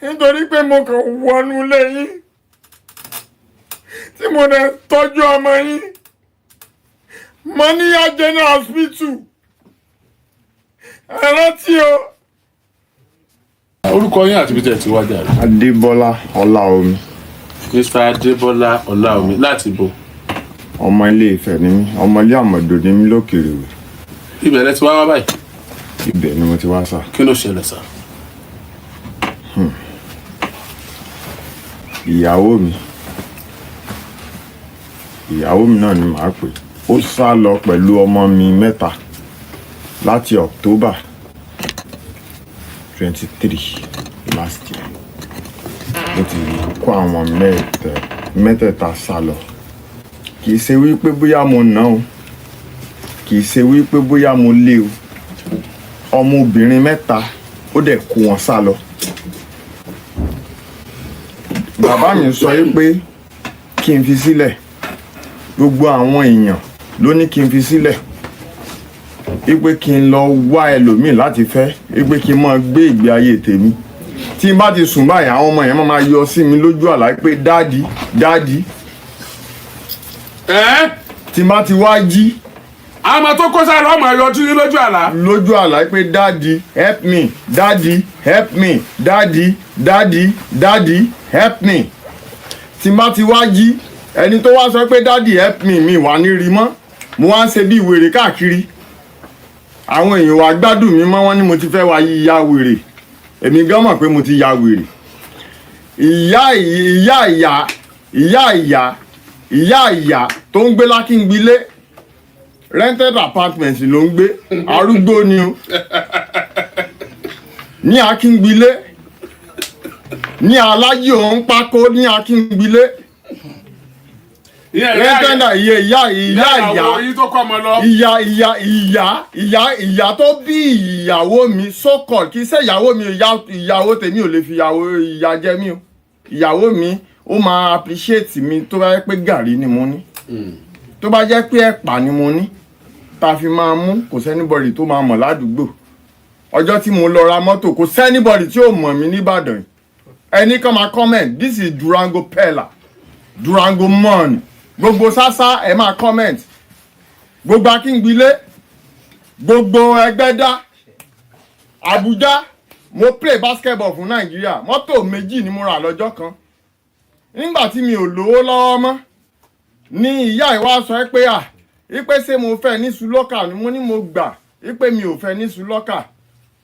nítorí pé mo kàn wọnú lẹ́yìn tí mo dẹ̀ tọ́jú ọmọ yín mo ní general hospital ẹ rántí o. orúkọ yín àti ibi tẹ́ ti wá jàre. Adébọ́lá Ọláomi. Mr. Adébọ́lá Ọláomi láti bo. Ọmọ Ilé Ifẹ̀ ni mí, ọmọ ilé àmọ̀dò ni mí lókèrèwé. Ibẹ̀ lẹ ti wá báyìí. Ibẹ̀ ni mo ti wá sà. Kí ló ṣẹlẹ̀ sà? Ìyàwó mi náà ni màá pè. Ó sá lọ pẹ̀lú ọmọ mi mẹ́ta láti October 23 last year. Mo ti kó àwọn mẹ́tẹ̀ẹ̀ta sá lọ. Kì í ṣe wípé bóyá mo nà o, kì í ṣe wípé bóyá mo lé o. Ọmọbìnrin mẹ́ta ó dẹ̀ kó wọn sá lọ. Bàbá mi sọ wípé kí n fi sílẹ̀. Gbogbo àwọn èèyàn ló ní kí n fi sílẹ̀. Wípé kí n lọ wá ẹlòmíì láti fẹ́. Wípé kí n máa gbé ìgbé ayé tèmi. Tí n bá ti sùn báyìí àwọn ọmọ yẹn máa yọ sí mi lójú àlá pé dáàdì. Tí n bá ti wá jí. Àmọ́ tó kó sára ọmọ ẹ̀yọ́ tí ní lójú àlá. Lójú àlá pé dáàdì help me, dáàdì help me, dáàdì help me. Tí n bá ti wá jí ẹni tó wá sọ pé dáàdì help me mi wà ní rí mọ́. Mo wá ń ṣe bí wèrè káàkiri. Àwọn èèyàn wá gbádùn mi mọ́, wọ́n ní mo ti fẹ́ wá ya wèrè. Èmi gan mọ̀ pé mo ti ya wèrè. Ìyá tó ń gbé lákíngbílé rented apartment ló ń gbé, arúgbó ni o. Ní Akíngbílé, ní Alájì òun pákó ní Akíngbílé. Rented ìyá tó bí ìyàwó mi so-called, kì í ṣe ìyàwó mi, ìyàwó tèmi ò lè fi ìyà jẹ mí o. Ìyàwó mi ó máa appreciate mi tó bá jẹ́ pé gàrí ni mo ní. Tó bá jẹ́ pé ẹ̀pà ni mo ní ta fi máa mú, kò sẹ́nibọ̀dì tó máa mọ̀ ládùúgbò. Ọjọ́ tí mo lọ ra mọ́tò kò sẹ́nibọ̀dì tí ò mọ̀ mí nìbàdàn. Ẹni kan máa comment, this is Durango Pella, Durango Mon. Gbogbo sásá ẹ máa comment. Gbogbo Akíngbílé, gbogbo Ẹgbẹ́dá, Abuja, mo play basketball fún Nàìjíríà. Mọ́tò méjì ni mo rà lọ́jọ́ kan. Nígbà tí mi ò lówó lọ́wọ́ mọ́, ní ìyá ìwá sọ pé ipe ṣé mo fẹ́ ní Sulọ́kà ni mo ní mo gbà. Ipe mi ò fẹ́ ní Sulọ́kà.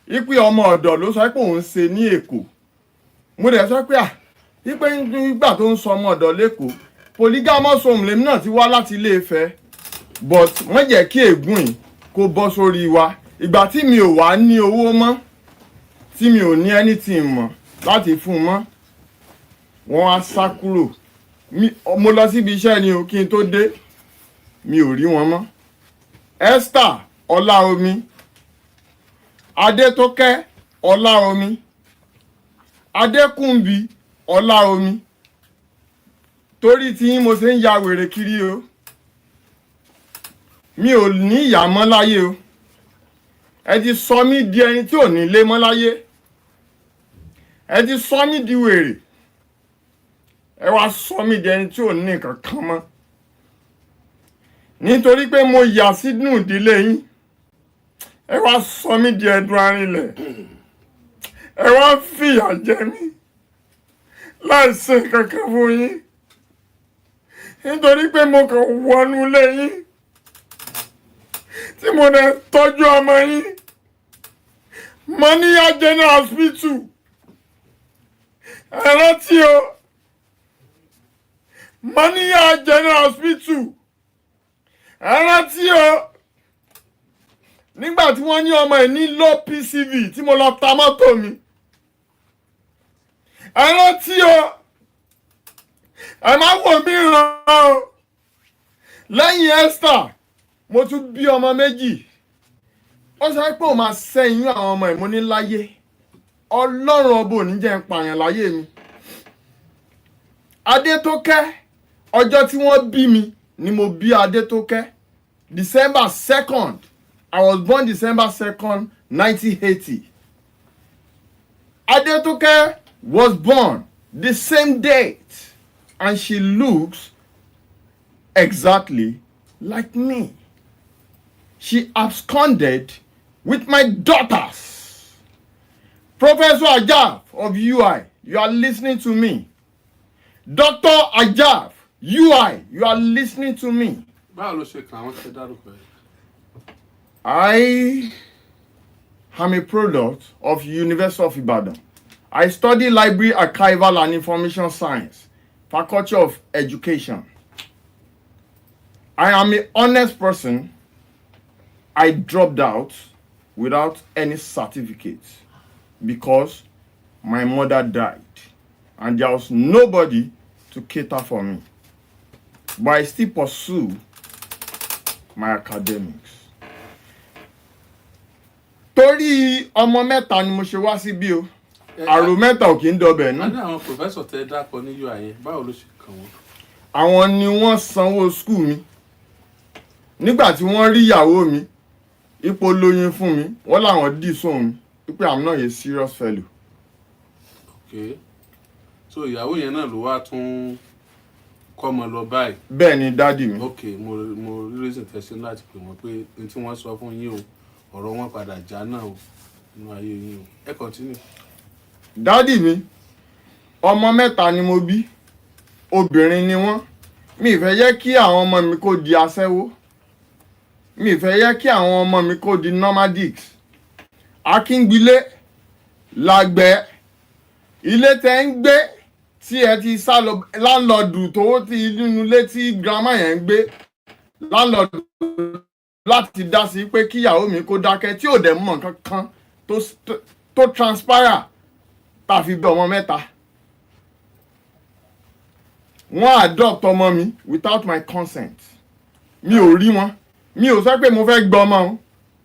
Ipe ọmọ ọ̀dọ̀ ló sọ pé òun ṣe ní Èkó. Mo dẹ̀ sọ pé ipe nígbà tó ń sọ ọmọ ọ̀dọ̀ l'Ékòó, polygamous home lèmi náà ti wá láti Ilé Ifẹ̀. But wọ́n jẹ́ kí ègún yìí kó bọ́ sórí wa. Ìgbà tí mi ò wá ní owó mọ́, tí mi ò ní anything mọ́ láti fún mọ́, wọ́n á sá kúrò. Mo lọ síbi iṣẹ́ ni o, kí n tó dé mi ò rí wọn mọ́. Esther Ọláomi, Adétókẹ́ Ọláomi, Adékúnbi Ọláomi. Torí tí yín mo ṣe ń ya wèrè kiri o. Mi ò ní ìyá mọ́ láyé o. Ẹ ti sọ mí di ẹni tí ò ní ilé mọ́ láyé. Ẹ ti sọ mí di wèrè. Ẹ wá sọ mí di ẹni tí ò ní nǹkan kan mọ́. Nítorí pé mo yà sínú ìdílé yín. Ẹ wá sọ mí di ẹdun arinlẹ̀. Ẹ wá fìyà jẹ mí láì ṣe kankan fún yín. Nítorí pé mo kàn wọnú lẹ́yìn tí mo dẹ̀ tọ́jú ọmọ yín. Mo ní general hospital. Ẹ rántí o. Mo ní general hospital. Ẹ rántí o. Nígbà tí wọ́n ní ọmọ ẹ̀ ní low PCV tí mo lọ ta mọ́tò mi. Ẹ rántí o. Ẹ má wò mí ràn o. Lẹ́yìn Esther, mo tún bí ọmọ méjì. Ó sọ pé ó máa sẹ́yìn àwọn ọmọ ẹ̀ mo ní láyé. Ọlọ́run ọba ò ní jẹ́ n pààyàn láyé mi. Adétókẹ́, ọjọ́ tí wọ́n bí mi ni mo bí Adétókẹ́. December 2nd. I was born December 2nd, 1980. Adétókẹ́ was born the same date, and she looks exactly like me. She absconded with my daughters. Professor Ajaf of UI, you are listening to me. Dr. Ajaf, UI, you are listening to me. I am a product of University of Ibadan. I study library, archival and information science, Faculty of Education. I am an honest person. I dropped out without any certificate because my mother died and there was nobody to cater for me. But I still pursue my academics. Torí ọmọ mẹ́ta ni mo ṣe wá síbí o. Àrò mẹ́ta ò kí ń dọbẹ̀ nú. A ní àwọn professor tẹ dákọ ní UI yẹn, báwo ló ṣe kàn wọ́n? Àwọn ni wọ́n sanwó school mi. Nígbà tí wọ́n rí ìyàwó mi, ipò lóyún fún mi, wọ́n làwọn dì sóhun mi, wípé I'm not a serious fellow. Okay. So ìyàwó yẹn náà ló wá tún kọ́mọ lọ báyìí. Bẹ́ẹ̀ ni dádì mi. Okay, mo rí reason tẹ̀sí láti pè wọ́n pé ní tí wọ́n sọ fún yín o, ọ̀rọ̀ wọn padà já náà o, nínú ayé yín o. Ẹ continue. Dádì mi, ọmọ mẹ́ta ni mo bí, obìnrin ni wọ́n. Mi fẹ́ yẹ kí àwọn ọmọ mi kó di aṣẹ́wó. Mi fẹ́ yẹ kí àwọn ọmọ mi kó di nomadics. Akíngbílé lágbẹ́ ilé tẹ́ ń gbé tí ẹ ti sá lọ láńlọ́ọ̀dù tó ti nínú ilé tí grandma yẹn ń gbé láńlọ́ọ̀dù láti dá sí pé kíyàwó mi kó dákẹ́ tí ò dẹ̀ mọ̀ kankan tó transpire tàfi bí ọmọ mẹ́ta. Wọ́n adopt ọmọ mi without my consent. Mi ò rí wọn. Mi ò sọ pé mo fẹ́ gbọ́ ọmọ o.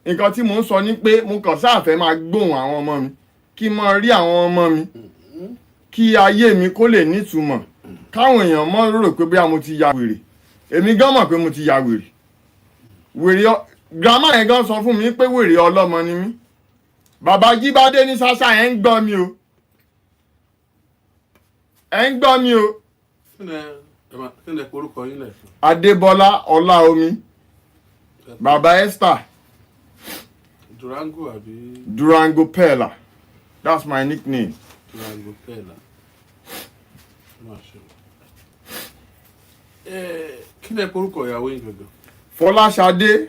Nǹkan tí mo ń sọ ni pé mo kàn sáàfẹ́ máa gbóhùn àwọn ọmọ mi. Kí n máa rí àwọn ọmọ mi. Kí ayé mi kó lè nítumọ̀. Káwọn èèyàn mọ́ rò pé bóyá mo ti ya wèrè. Èmi gan mọ̀ pé mo ti ya wèrè. Grandma yẹn gan sọ fún mi pé wèrè ọlọ́mọ ni mí. Bàbá Jíbádé ní ṣáṣá ẹ̀ ń gbọ́ mi o. Ẹ̀ ń gbọ́ mi o. Kí ni orúkọ yín lẹ̀ fún? Adébọ́lá Ọláomi. Bàbá Esther. Durango àbí? Durango Pella. That's my nickname. Durango Pella. Kí ni orúkọ ìyàwó yín gangan? Fọláṣadé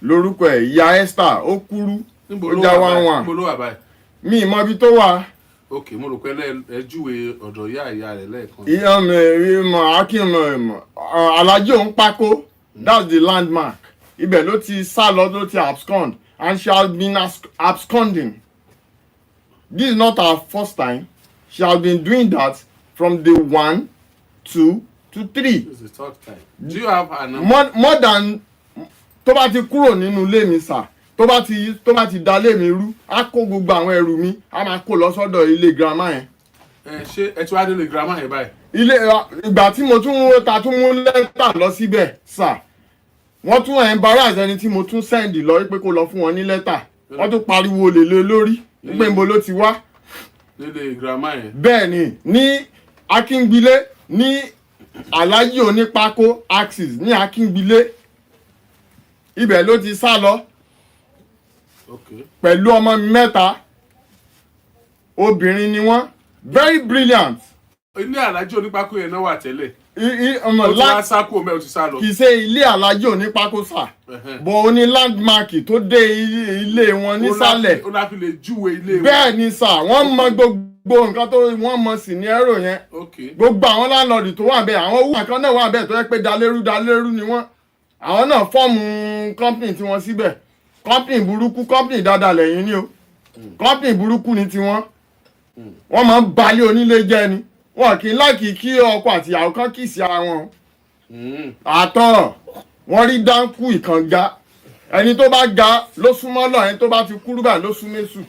lórúkọ ẹ̀, ìyá Esther ó kúrú ó já wá. Níbo ló wà báyìí? Mi ì mọ ibi tó wà. Ok, mo rò pé ẹ júwe ọ̀dọ̀ ìyá rẹ̀ lẹ́ẹ̀kan. Ìyá mi mọ̀ Akínmọ̀ Alájí òun pákó. That's the landmark. Ibẹ̀ ló ti sá lọ ló ti abscond and she has been absconding. This is not her first time. She has been doing that from day 1, 2 to 3. This is the third time. Do you have her number? More than tó bá ti kúrò nínú ilé mi sà, tó bá ti dá ilé mi rú, á kó gbogbo àwọn ẹrù mi, á máa kó lọ sọ́dọ̀ ilé grandma yẹn. Ṣé ẹ ti wá délé grandma yẹn báyìí? Ìgbà tí mo tún mú lẹ́tà lọ síbẹ̀ sà, wọ́n tún embarrass ẹni tí mo tún send lọ pé kó lọ fún wọn ní lẹ́tà. Wọ́n tún pariwo lè lórí pé níbo ló ti wá. Nílé grandma yẹn? Bẹ́ẹ̀ ni, ní Akíngbílé, ní Alájí onípákó axis ní Akíngbílé. Ibẹ̀ ló ti sá lọ. Okay. Pẹ̀lú ọmọ mi mẹ́ta. Obìnrin ni wọ́n. Very brilliant. Ilé Alájí onípákó yẹn náà wà tẹ́lẹ̀. Ó ti wá sá kúrò mẹ́, ó ti sá lọ. Kì í ṣe ilé Alájí onípákó sà. Bọ̀ ó ní landmark tó dé ilé wọn nísàlẹ̀. Ó láfi lè júwe ilé wọn. Bẹ́ẹ̀ ni sà, wọ́n mọ gbogbo nǹkan tó wọ́n mọ sí ní ẹ̀rọ yẹn. Okay. Gbogbo àwọn láńlọ́ọ̀dù tó wà bẹ́ẹ̀, àwọn owó kan náà wà bẹ́ẹ̀ tó yẹ pé dalérú ni wọ́n. Àwọn náà fọ́ọ̀mù company tí wọ́n síbẹ̀. Company burúkú, company dáadáa lẹ́yìn ni o. Company burúkú ni tiwọn. Wọ́n máa ń balẹ̀ onílé jẹ́ ni. Wọ́n kì í láìkì kí ọkọ àti ìyàwó kan kì í sí ara wọn. Àtọ̀ wọ́n rí dáńkù ìkànga. Ẹni tó bá ga ló súnmọ́ lọ, ẹni tó bá ti kúrú báyìí ló sún mésù.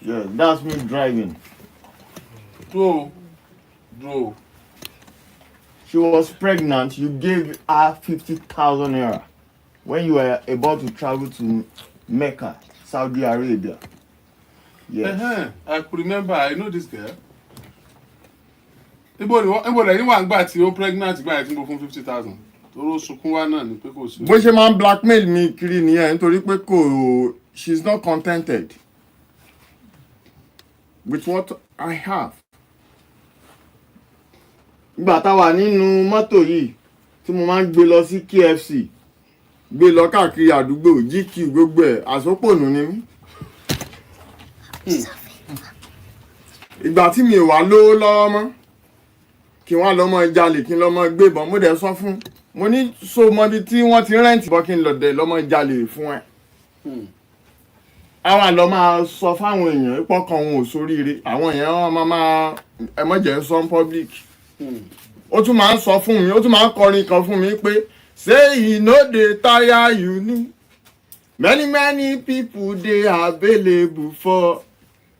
Yeah, that's me driving. Bro. She was pregnant. You gave her 50,000 naira when you were about to travel to Mecca, Saudi Arabia. Yes. I could remember. I know this girl. Ibo lẹ́yìn wà nígbà tí ó pregnant gbà tí mo fún 50,000. Toro sunkún wá náà ni pé kò sí. Bó ṣe máa ń blackmail mi kiri nìyẹn nítorí pé she's not contented with what I have. Ìgbà tá wà nínú mọ́tò yìí tí mo máa ń gbé lọ sí KFC, gbé lọ káàkiri àdúgbò GQ gbogbo ẹ̀ àsopọ̀nù ni mí. Ìgbà tí mi wà lówó lọ́wọ́ mọ́ kí wọ́n lọ mọ jalè kí n lọ mọ gbébọn mo dẹ̀ sọ fún mo ní so mọ bí tí wọ́n ti rẹ́ǹtì bọ́ kí n lọ dẹ̀ lọ mọ jalè fún ẹ. Àwọn àlọ́ máa sọ fáwọn èèyàn pọ́ kan òun ò sóríire àwọn èèyàn wọn máa ẹmọ́jẹ̀ ń sọ public. Ó tún máa ń sọ fún mi ó tún máa ń kọrin kan fún mi pé say you no dey tire you ni many people dey available for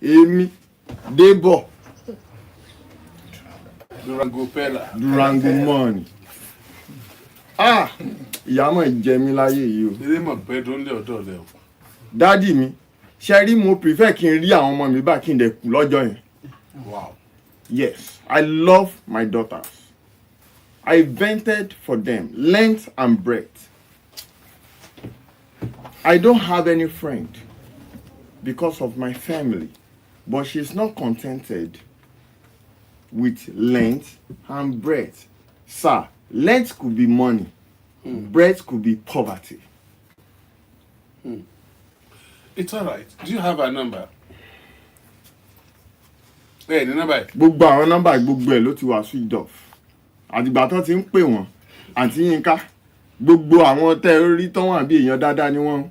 èmi débọ̀. Durango money. Ìyá mọ̀ jẹ mí láyé yìí o. Eré mọ̀ bẹ́ẹ̀ tó ń lé ọ̀dọ́ rẹ o. Dádì mi ṣe rí mo prefer kí n rí àwọn ọmọ mi bá kí n dẹ̀ kú lọ́jọ́ yẹn. Wow. Yes, I love my daughters. I vented for them length and breadth. I don't have any friend because of my family, but she's not contented with length and breadth. Sir, length could be money, breadth could be poverty. It's all right. Do you have a number? Hey, the number. Gbogbo àwọn nọ́mbà gbogbo ẹ̀ ló ti wà switched off. Àdìgbà tó ti ń pè wọ́n, àǹtí Yínká, gbogbo àwọn tẹ́ rí tán wà bí èèyàn dáadáa ni wọ́n.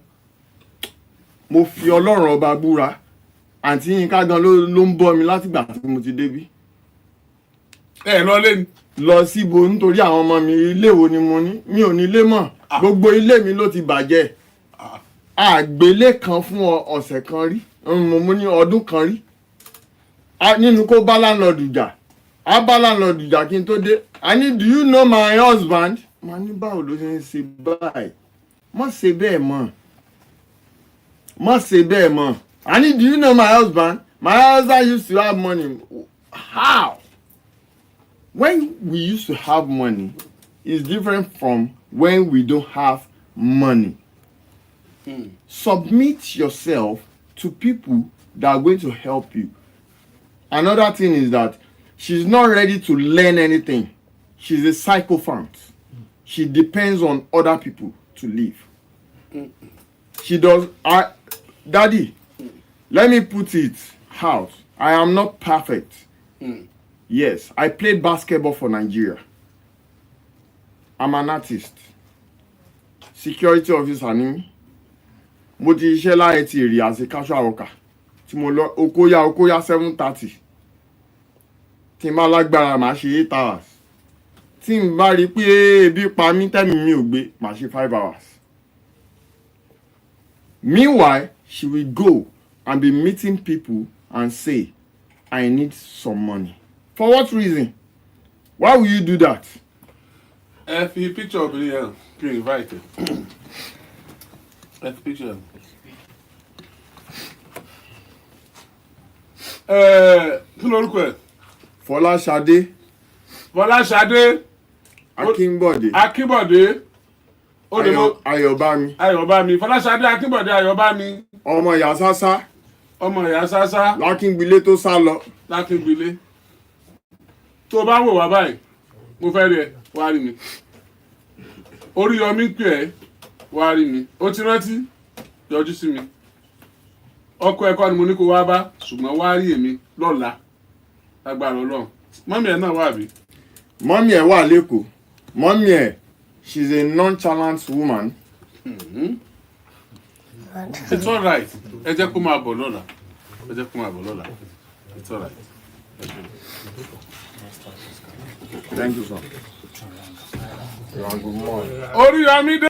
Mo fi Ọlọ́run ọba búra, àǹtí Yínká gan ló ń bọ́ mi látìgbà tí mo ti débí. Lọ lé ni. Lọ síbo nítorí àwọn ọmọ mi ilé wo ni mo ní mi ò ní ilé mọ́ gbogbo ilé mi ló ti bàjẹ́ àgbélé kan fún ọ̀sẹ̀ kan rí mo ní ọdún kan rí nínú kó bá láńlọ́ọ̀dù jà á bá láńlọ́ọ̀dù jà kí n tó dé I need do you know my husband mo ní báwo ló ṣe ń ṣe báyìí má ṣe bẹ́ẹ̀ mọ́ I need do you know my husband used to have money. How? When we used to have money, it's different from when we don't have money. Submit yourself to people that are going to help you. Another thing is that she's not ready to learn anything. She's a sycophant. She depends on other people to live. She does. Daddy, let me put it out. I am not perfect. Yes, I played basketball for Nigeria. I'm an artist. Security officer ni mí. Mo ti ṣiṣẹ́ láyé ti èrè as a casual worker. Tí mo lọ Okoya 7:30. Tí n bá lágbára màá ṣe 8 hours. Tí n bá rí pé ebi pa mí tẹ́mi mi ò gbé màá ṣe 5 hours. Meanwhile, she will go and be meeting people and say, I need some money. For what reason? Why will you do that? If you picture of me, you invite it. If picture. Kí lorúkọ ẹ? Fọláṣadé. Fọláṣadé. Akínbọ̀dé. Akínbọ̀dé. Ayọ̀bámi. Ayọ̀bámi. Fọláṣadé Akínbọ̀dé Ayọ̀bámi. Ọmọ ìyá sásá. Ọmọ ìyá sásá. Lákíngbílé tó sá lọ. Lákíngbílé. Tó bá wò wá báyìí, mo fẹ́ rí ẹ, wá rí mi. Oriyomi pè ẹ́, wá rí mi. Ó ti rántí? Yọjú sí mi. ọkọ ẹ̀kọ́ ni mo ní kó wá bá ṣùgbọ́n wá rí èmi lọ́la lágbára Ọlọ́run mọ́mí ẹ̀ náà wà bí. Mọ́mí ẹ̀ wà lẹ́kọ̀ọ́. Mọ́mí ẹ̀, she's a nonchalant woman. It's all right. Ẹ jẹ́ kó máa bọ̀ lọ́la. Ẹ jẹ́ kó máa bọ̀ lọ́la. It's all right. Thank you, sir. Good morning. Oriyomi dé.